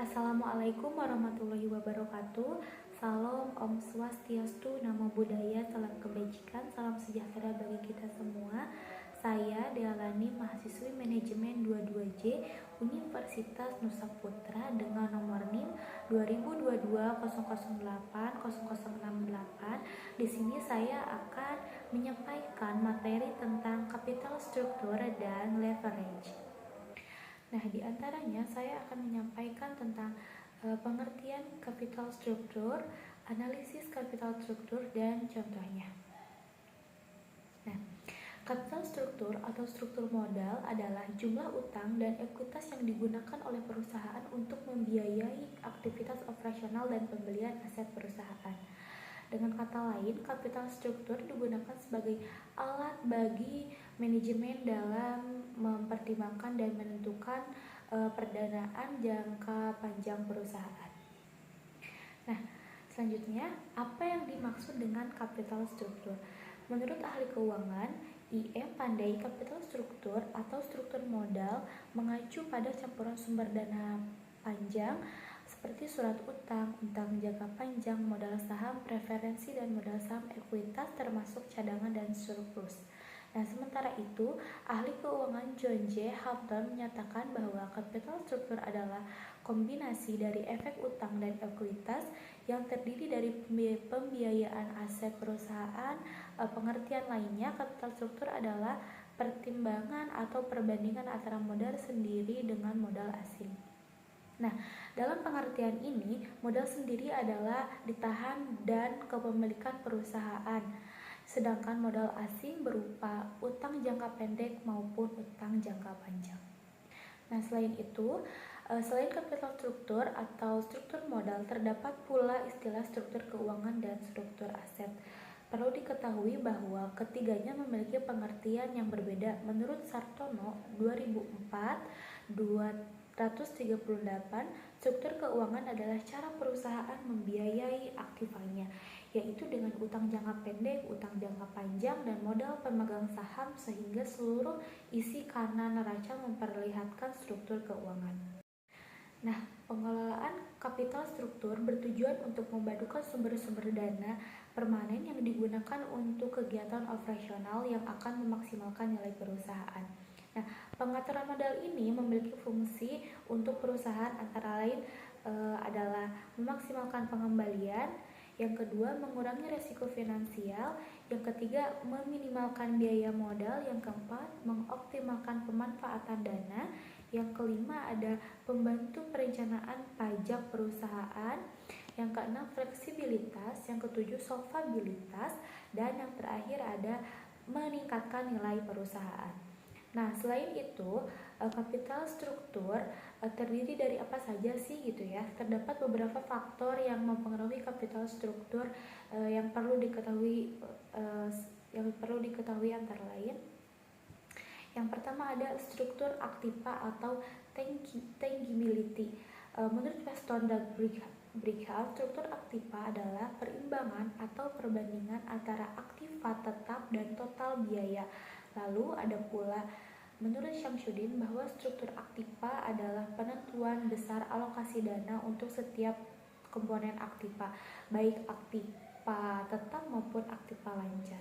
Assalamualaikum warahmatullahi wabarakatuh. Salam Om Swastiastu, Namo Buddhaya, salam kebajikan, salam sejahtera bagi kita semua. Saya Dealani, mahasiswi manajemen 22J Universitas Nusa Putra dengan nomor NIM 2022008068. Di sini saya akan menyampaikan materi tentang capital structure dan leverage. Nah, di antaranya saya akan menyampaikan tentang pengertian capital structure, analisis capital structure, dan contohnya. Nah, capital structure atau struktur modal adalah jumlah utang dan ekuitas yang digunakan oleh perusahaan untuk membiayai aktivitas operasional dan pembelian aset perusahaan. Dengan kata lain, capital structure digunakan sebagai alat bagi manajemen dalam mempertimbangkan dan menentukan perdanaan jangka panjang perusahaan. Nah, selanjutnya, apa yang dimaksud dengan capital structure? Menurut ahli keuangan, IM pandai capital structure atau struktur modal mengacu pada campuran sumber dana panjang seperti surat utang, utang jangka panjang, modal saham, preferensi, dan modal saham ekuitas termasuk cadangan dan surplus. Nah, sementara itu, ahli keuangan John J. Houghton menyatakan bahwa capital structure adalah kombinasi dari efek utang dan ekuitas yang terdiri dari pembiayaan aset perusahaan. Pengertian lainnya, capital structure adalah pertimbangan atau perbandingan antara modal sendiri dengan modal asing. Nah, dalam pengertian ini, modal sendiri adalah ditahan dan kepemilikan perusahaan, sedangkan modal asing berupa utang jangka pendek maupun utang jangka panjang. Nah, selain itu, selain capital structure atau struktur modal, terdapat pula istilah struktur keuangan dan struktur aset. Perlu diketahui bahwa ketiganya memiliki pengertian yang berbeda. Menurut Sartono 2004, 238, struktur keuangan adalah cara perusahaan membiayai aktivanya, yaitu dengan utang jangka pendek, utang jangka panjang, dan modal pemegang saham, sehingga seluruh isi kanan neraca memperlihatkan struktur keuangan. Nah, pengelolaan capital struktur bertujuan untuk memadukan sumber-sumber dana permanen yang digunakan untuk kegiatan operasional yang akan memaksimalkan nilai perusahaan. Nah, pengaturan modal ini memiliki fungsi untuk perusahaan antara lain adalah memaksimalkan pengembalian, yang kedua mengurangi risiko finansial, yang ketiga meminimalkan biaya modal, yang keempat mengoptimalkan pemanfaatan dana, yang kelima ada pembantu perencanaan pajak perusahaan, yang keenam fleksibilitas, yang ketujuh solvabilitas, dan yang terakhir ada meningkatkan nilai perusahaan. Nah, selain itu, capital struktur terdiri dari apa saja sih gitu ya. Terdapat beberapa faktor yang mempengaruhi capital struktur yang perlu diketahui antara lain. Yang pertama ada struktur aktiva atau tangibility. Menurut Weston dan Brigham, struktur aktiva adalah perimbangan atau perbandingan antara aktiva tetap dan total biaya. Lalu ada pula menurut Syamsuddin bahwa struktur aktiva adalah penentuan besar alokasi dana untuk setiap komponen aktiva, baik aktiva tetap maupun aktiva lancar.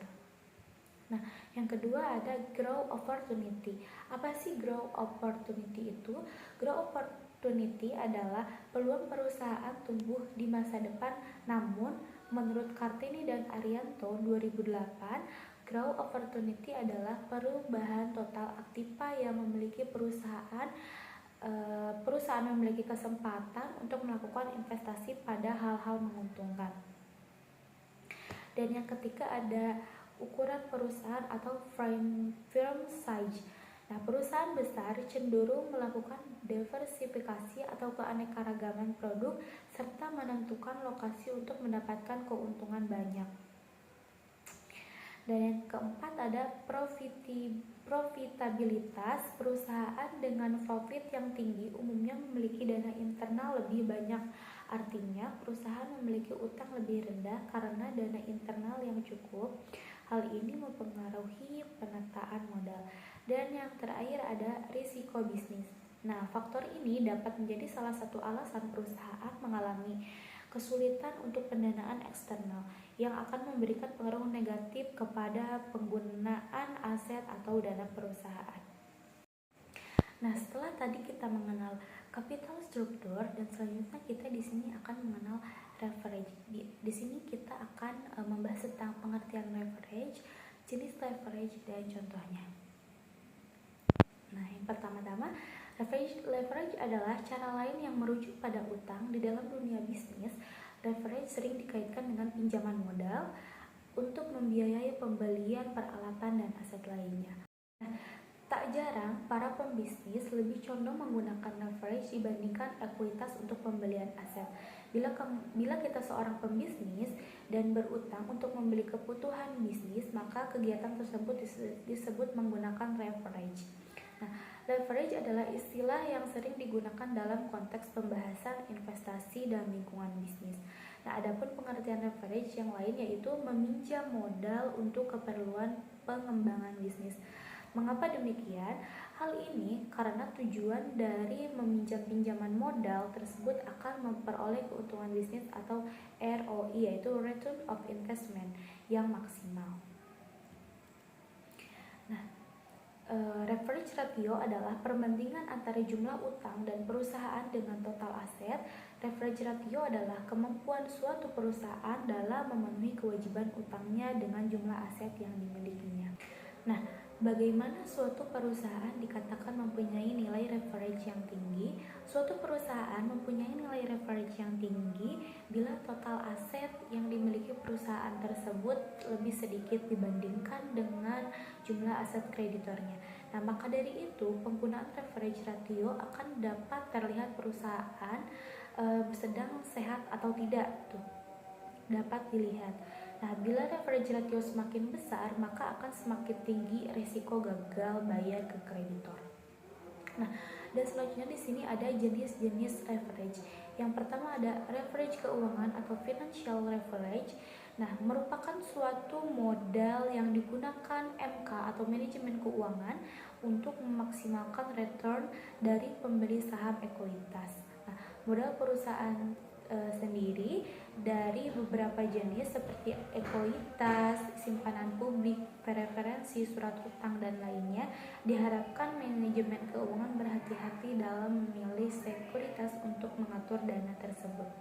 Nah, yang kedua ada grow opportunity. Apa sih grow opportunity itu? Grow opportunity adalah peluang perusahaan tumbuh di masa depan. Namun, menurut Kartini dan Arianto 2008, grow opportunity adalah perubahan total aktiva yang memiliki perusahaan memiliki kesempatan untuk melakukan investasi pada hal-hal menguntungkan. Dan yang ketiga ada ukuran perusahaan atau firm size. Nah, perusahaan besar cenderung melakukan diversifikasi atau keanekaragaman produk serta menentukan lokasi untuk mendapatkan keuntungan banyak. Dan yang keempat ada profitabilitas. Perusahaan dengan profit yang tinggi umumnya memiliki dana internal lebih banyak. Artinya perusahaan memiliki utang lebih rendah karena dana internal yang cukup. Hal ini mempengaruhi penataan modal. Dan yang terakhir ada risiko bisnis. Nah, faktor ini dapat menjadi salah satu alasan perusahaan mengalami kesulitan untuk pendanaan eksternal yang akan memberikan pengaruh negatif kepada penggunaan aset atau dana perusahaan. Nah, setelah tadi kita mengenal capital structure dan selanjutnya kita di sini akan mengenal leverage. Di sini kita akan membahas tentang pengertian leverage, jenis leverage dan contohnya. Nah, yang pertama-tama, leverage adalah cara lain yang merujuk pada utang di dalam dunia bisnis. Leverage sering dikaitkan dengan pinjaman modal untuk membiayai pembelian peralatan dan aset lainnya. Nah, tak jarang para pembisnis lebih condong menggunakan leverage dibandingkan ekuitas untuk pembelian aset. Bila kita seorang pembisnis dan berutang untuk membeli kebutuhan bisnis, maka kegiatan tersebut disebut menggunakan leverage. Nah, leverage adalah istilah yang sering digunakan dalam konteks pembahasan investasi dan lingkungan bisnis. Nah, adapun pengertian leverage yang lain yaitu meminjam modal untuk keperluan pengembangan bisnis. Mengapa demikian? Hal ini karena tujuan dari meminjam pinjaman modal tersebut akan memperoleh keuntungan bisnis atau ROI, yaitu Return of Investment, yang maksimal. Nah, leverage ratio adalah perbandingan antara jumlah utang dan perusahaan dengan total aset. Leverage ratio adalah kemampuan suatu perusahaan dalam memenuhi kewajiban utangnya dengan jumlah aset yang dimilikinya. Nah, bagaimana suatu perusahaan dikatakan mempunyai nilai leverage yang tinggi? Suatu perusahaan mempunyai nilai leverage yang tinggi bila total aset yang dimiliki perusahaan tersebut lebih sedikit dibandingkan dengan jumlah aset kreditornya. Nah, maka dari itu penggunaan leverage ratio akan dapat terlihat perusahaan sedang sehat atau tidak dapat dilihat. Nah, bila leverage ratio semakin besar, maka akan semakin tinggi risiko gagal bayar ke kreditor. Nah, dan selanjutnya di sini ada jenis-jenis leverage. Yang pertama ada leverage keuangan atau financial leverage. Nah, merupakan suatu modal yang digunakan MK atau manajemen keuangan untuk memaksimalkan return dari pembeli saham ekuitas. Nah, modal perusahaan sendiri dari beberapa jenis seperti ekuitas, simpanan publik, preferensi, surat utang dan lainnya. Diharapkan manajemen keuangan berhati-hati dalam memilih sekuritas untuk mengatur dana tersebut.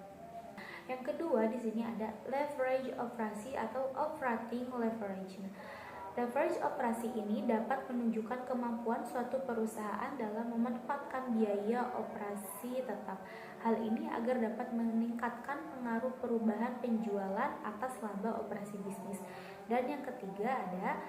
Yang kedua di sini ada leverage operasi atau operating leverage. Leverage operasi ini dapat menunjukkan kemampuan suatu perusahaan dalam memanfaatkan biaya operasi tetap. Hal ini agar dapat meningkatkan pengaruh perubahan penjualan atas laba operasi bisnis. Dan yang ketiga ada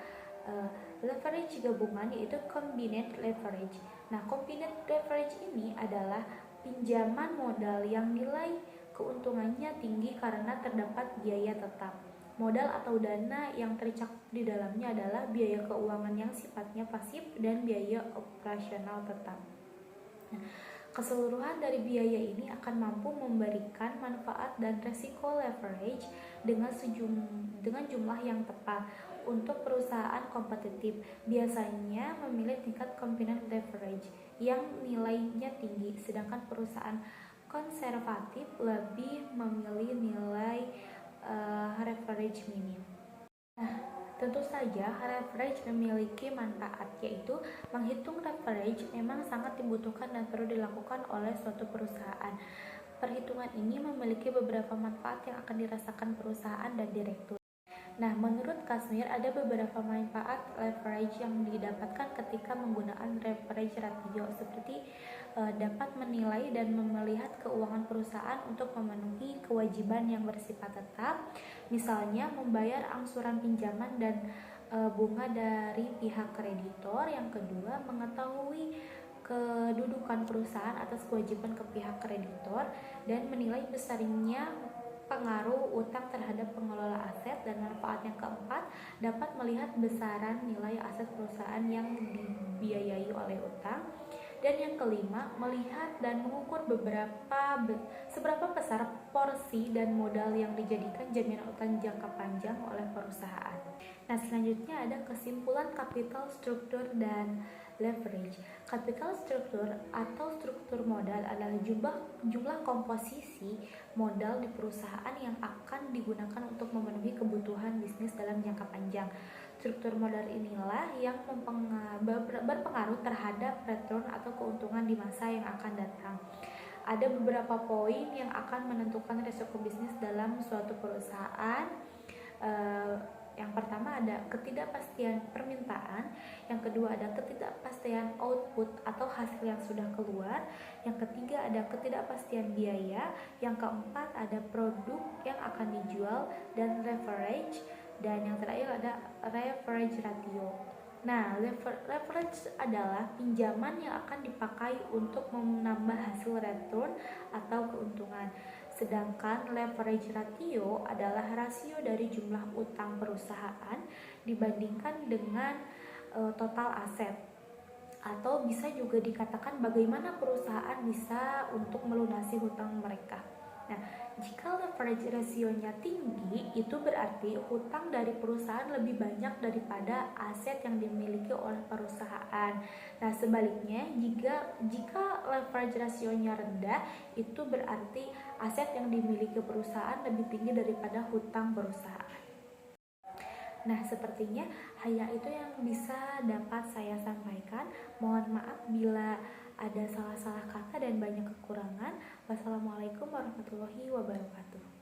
leverage gabungan yaitu combined leverage. Nah, combined leverage ini adalah pinjaman modal yang nilai keuntungannya tinggi karena terdapat biaya tetap. Modal atau dana yang tercakup di dalamnya adalah biaya keuangan yang sifatnya pasif dan biaya operasional tetap. Nah, keseluruhan dari biaya ini akan mampu memberikan manfaat dan resiko leverage dengan jumlah yang tepat untuk perusahaan kompetitif. Biasanya memilih tingkat combined leverage yang nilainya tinggi, sedangkan perusahaan konservatif lebih memilih nilai leverage minim. Nah, tentu saja leverage memiliki manfaat, yaitu menghitung leverage memang sangat dibutuhkan dan perlu dilakukan oleh suatu perusahaan. Perhitungan ini memiliki beberapa manfaat yang akan dirasakan perusahaan dan direktur. Nah, menurut Kasmir ada beberapa manfaat leverage yang didapatkan ketika menggunakan leverage ratio, seperti dapat menilai dan melihat keuangan perusahaan untuk memenuhi kewajiban yang bersifat tetap, misalnya membayar angsuran pinjaman dan bunga dari pihak kreditor. Yang kedua, mengetahui kedudukan perusahaan atas kewajiban ke pihak kreditor dan menilai besarnya pengaruh utang terhadap pengelola aset. Dan manfaat yang keempat, dapat melihat besaran nilai aset perusahaan yang dibiayai oleh utang. Dan yang kelima, melihat dan mengukur seberapa besar porsi dan modal yang dijadikan jaminan utang jangka panjang oleh perusahaan. Nah, selanjutnya ada kesimpulan capital structure dan leverage. Capital structure atau struktur modal adalah jumlah komposisi modal di perusahaan yang akan digunakan untuk memenuhi kebutuhan bisnis dalam jangka panjang. Struktur modal inilah yang berpengaruh terhadap return atau keuntungan di masa yang akan datang. Ada beberapa poin yang akan menentukan risiko bisnis dalam suatu perusahaan. Yang pertama ada ketidakpastian permintaan, yang kedua ada ketidakpastian output atau hasil yang sudah keluar, yang ketiga ada ketidakpastian biaya, yang keempat ada produk yang akan dijual dan leverage, dan yang terakhir ada leverage ratio. Nah, leverage adalah pinjaman yang akan dipakai untuk menambah hasil return atau keuntungan. Sedangkan leverage ratio adalah rasio dari jumlah utang perusahaan dibandingkan dengan total aset. Atau bisa juga dikatakan bagaimana perusahaan bisa untuk melunasi hutang mereka. Nah, jika leverage rasionya tinggi, itu berarti hutang dari perusahaan lebih banyak daripada aset yang dimiliki oleh perusahaan. Nah, sebaliknya, jika leverage rasionya rendah, itu berarti aset yang dimiliki perusahaan lebih tinggi daripada hutang perusahaan. Nah, sepertinya hanya itu yang bisa dapat saya sampaikan. Mohon maaf bila ada salah-salah kata dan banyak kekurangan. Wassalamualaikum warahmatullahi wabarakatuh.